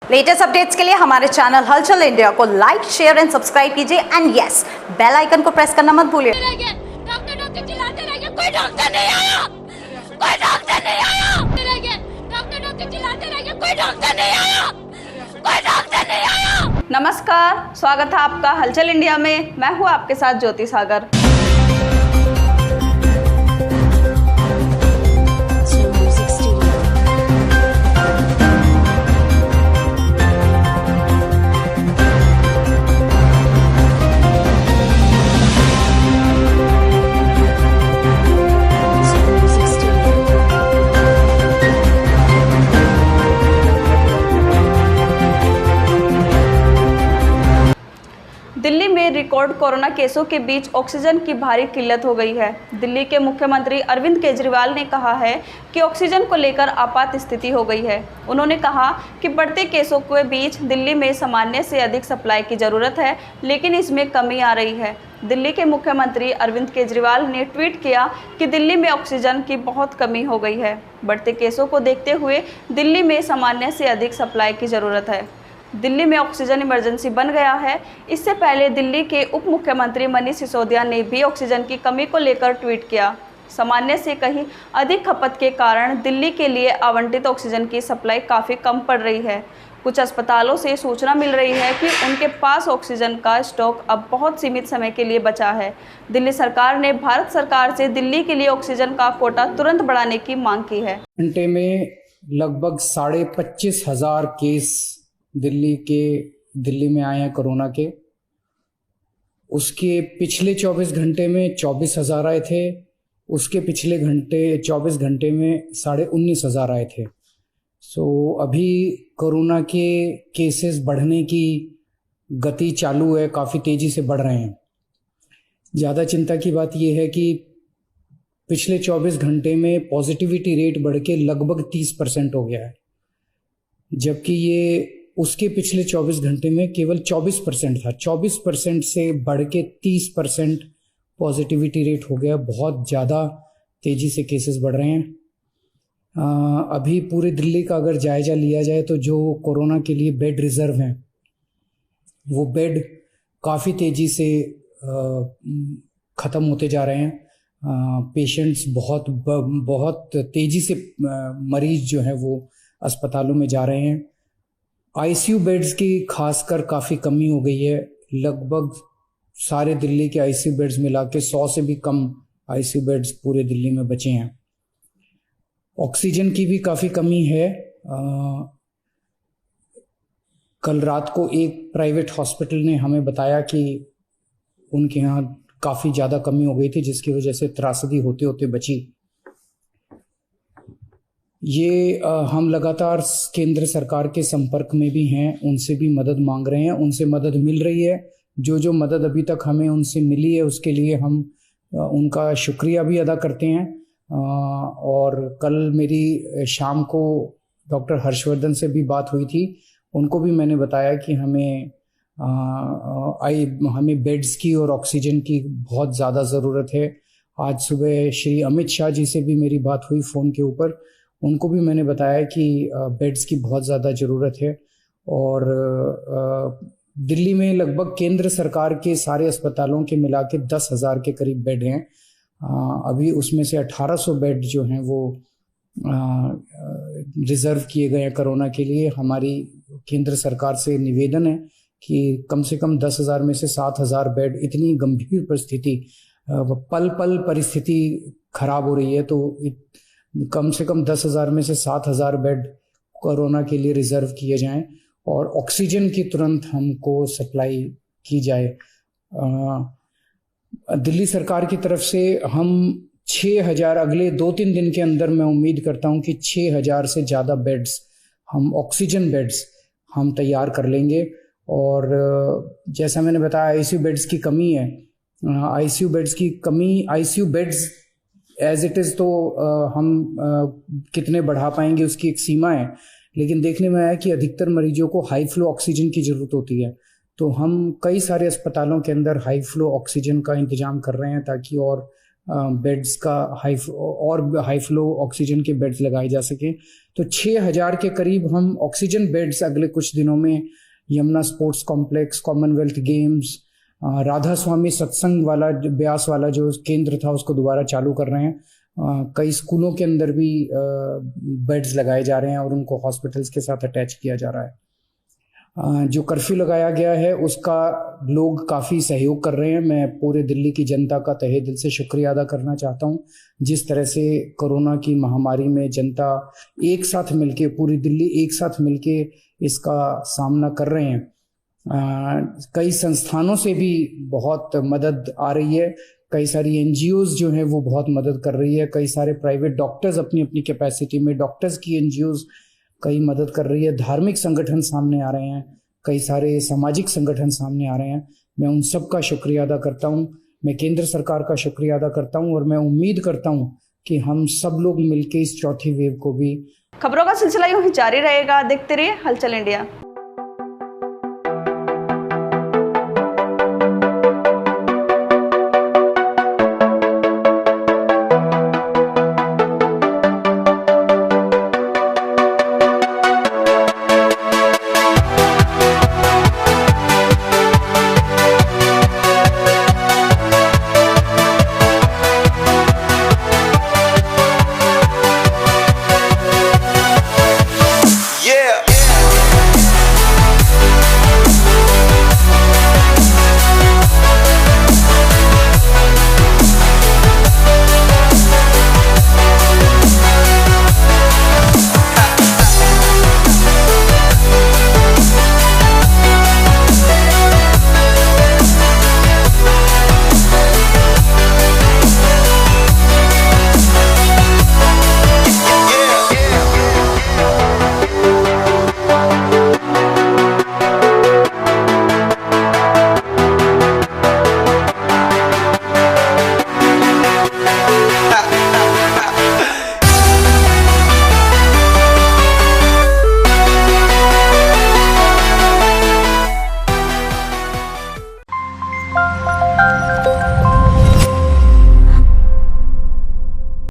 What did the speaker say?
Latest updates के लिए हमारे चैनल हलचल इंडिया को लाइक, शेयर एंड सब्सक्राइब कीजिए एंड यस, बेल आइकन को प्रेस करना मत भूलिए। डॉक्टर चिल्लाते रह गए, कोई डॉक्टर नहीं आया, कोई डॉक्टर नहीं आया। डॉक्टर चिल्लाते रह गए, कोई डॉक्टर नहीं आया, कोई डॉक्टर नहीं आया। नमस्कार, स्वागत है आपका हलचल इंडिया में। मैं हूँ आपके साथ ज्योति सागर। दिल्ली में रिकॉर्ड कोरोना केसों के बीच ऑक्सीजन की भारी किल्लत हो गई है। दिल्ली के मुख्यमंत्री अरविंद केजरीवाल ने कहा है कि ऑक्सीजन को लेकर आपात स्थिति हो गई है। उन्होंने कहा कि बढ़ते केसों के बीच दिल्ली में सामान्य से अधिक सप्लाई की ज़रूरत है, लेकिन इसमें कमी आ रही है। दिल्ली के मुख्यमंत्री अरविंद केजरीवाल ने ट्वीट किया कि दिल्ली में ऑक्सीजन की बहुत कमी हो गई है। बढ़ते केसों को देखते हुए दिल्ली में सामान्य से अधिक सप्लाई की ज़रूरत है। दिल्ली में ऑक्सीजन इमरजेंसी बन गया है। इससे पहले दिल्ली के उप मुख्यमंत्री मनीष सिसोदिया ने भी ऑक्सीजन की कमी को लेकर ट्वीट किया। सामान्य से कहीं अधिक खपत के कारण दिल्ली के लिए आवंटित ऑक्सीजन की सप्लाई काफ़ी कम पड़ रही है। कुछ अस्पतालों से सूचना मिल रही है कि उनके पास ऑक्सीजन का स्टॉक अब बहुत सीमित समय के लिए बचा है। दिल्ली सरकार ने भारत सरकार से दिल्ली के लिए ऑक्सीजन का कोटा तुरंत बढ़ाने की मांग की है। घंटे में लगभग 25,500 केस दिल्ली में आए हैं कोरोना के। उसके पिछले 24 घंटे में 24,000 आए थे। उसके पिछले 24 घंटे में 19,500 आए थे। अभी कोरोना के केसेस बढ़ने की गति चालू है, काफ़ी तेज़ी से बढ़ रहे हैं। ज़्यादा चिंता की बात यह है कि पिछले 24 घंटे में पॉजिटिविटी रेट बढ़ के लगभग 30% हो गया है, जबकि ये उसके पिछले 24 घंटे में केवल 24% था। 24% से बढ़ के 30% पॉजिटिविटी रेट हो गया। बहुत ज़्यादा तेज़ी से केसेस बढ़ रहे हैं। अभी पूरे दिल्ली का अगर जायज़ा लिया जाए तो जो कोरोना के लिए बेड रिज़र्व हैं, वो बेड काफ़ी तेज़ी से ख़त्म होते जा रहे हैं। पेशेंट्स बहुत तेज़ी से मरीज़ जो हैं वो अस्पतालों में जा रहे हैं। आईसीयू बेड्स की खासकर काफ़ी कमी हो गई है। लगभग सारे दिल्ली के आईसीयू बेड्स मिला के 100 से भी कम आईसीयू बेड्स पूरे दिल्ली में बचे हैं। ऑक्सीजन की भी काफ़ी कमी है। कल रात को एक प्राइवेट हॉस्पिटल ने हमें बताया कि उनके यहाँ काफ़ी ज़्यादा कमी हो गई थी, जिसकी वजह से त्रासदी होते होते बची। ये हम लगातार केंद्र सरकार के संपर्क में भी हैं, उनसे भी मदद मांग रहे हैं, उनसे मदद मिल रही है। जो मदद अभी तक हमें उनसे मिली है उसके लिए हम उनका शुक्रिया भी अदा करते हैं। और कल मेरी शाम को डॉक्टर हर्षवर्धन से भी बात हुई थी। उनको भी मैंने बताया कि हमें बेड्स की और ऑक्सीजन की बहुत ज़्यादा ज़रूरत है। आज सुबह श्री अमित शाह जी से भी मेरी बात हुई फ़ोन के ऊपर। उनको भी मैंने बताया कि बेड्स की बहुत ज़्यादा ज़रूरत है। और दिल्ली में लगभग केंद्र सरकार के सारे अस्पतालों के मिला के 10,000 के करीब बेड हैं। अभी उसमें से 1,800 बेड जो हैं वो रिज़र्व किए गए हैं कोरोना के लिए। हमारी केंद्र सरकार से निवेदन है कि कम से कम 10,000 में से 7,000 बेड, इतनी गंभीर परिस्थिति, पल पल परिस्थिति खराब हो रही है, तो कम से कम 10,000 में से 7,000 बेड कोरोना के लिए रिज़र्व किए जाएं और ऑक्सीजन की तुरंत हमको सप्लाई की जाए। दिल्ली सरकार की तरफ से हम 6,000 अगले 2-3 दिन के अंदर, मैं उम्मीद करता हूं कि 6,000 से ज़्यादा बेड्स, हम ऑक्सीजन बेड्स हम तैयार कर लेंगे। और जैसा मैंने बताया, आईसीयू बेड्स की कमी है। आईसीयू बेड्स की कमी, ICU beds as it is तो हम कितने बढ़ा पाएंगे उसकी एक सीमा है, लेकिन देखने में आया कि अधिकतर मरीजों को हाई फ्लो ऑक्सीजन की ज़रूरत होती है। तो हम कई सारे अस्पतालों के अंदर हाई फ्लो ऑक्सीजन का इंतजाम कर रहे हैं ताकि और बेड्स का हाई फ्लो ऑक्सीजन के बेड्स लगाए जा सके। तो 6000 के करीब हम ऑक्सीजन बेड्स अगले कुछ दिनों में Yamuna sports complex, Commonwealth Games, Radha Swami Satsang वाला ब्यास वाला जो केंद्र था उसको दोबारा चालू कर रहे हैं। कई स्कूलों के अंदर भी बेड्स लगाए जा रहे हैं और उनको हॉस्पिटल्स के साथ अटैच किया जा रहा है। जो कर्फ्यू लगाया गया है उसका लोग काफ़ी सहयोग कर रहे हैं। मैं पूरे दिल्ली की जनता का तहे दिल से शुक्रिया अदा करना चाहता हूं। जिस तरह से कोरोना की महामारी में जनता एक साथ मिलके, पूरी दिल्ली एक साथ मिलके इसका सामना कर रहे हैं। कई संस्थानों से भी बहुत मदद आ रही है। कई सारी एनजीओज जो हैं वो बहुत मदद कर रही है। कई सारे प्राइवेट डॉक्टर्स अपनी अपनी कैपेसिटी में, डॉक्टर्स की एनजीओज कई मदद कर रही है। धार्मिक संगठन सामने आ रहे हैं, कई सारे सामाजिक संगठन सामने आ रहे हैं। मैं उन सब का शुक्रिया अदा करता हूं। मैं केंद्र सरकार का शुक्रिया अदा करता हूं और मैं उम्मीद करता हूं कि हम सब लोग मिलकर इस चौथी वेव को भी। खबरों का सिलसिला यूं ही जारी रहेगा। देखते रहिए हलचल इंडिया।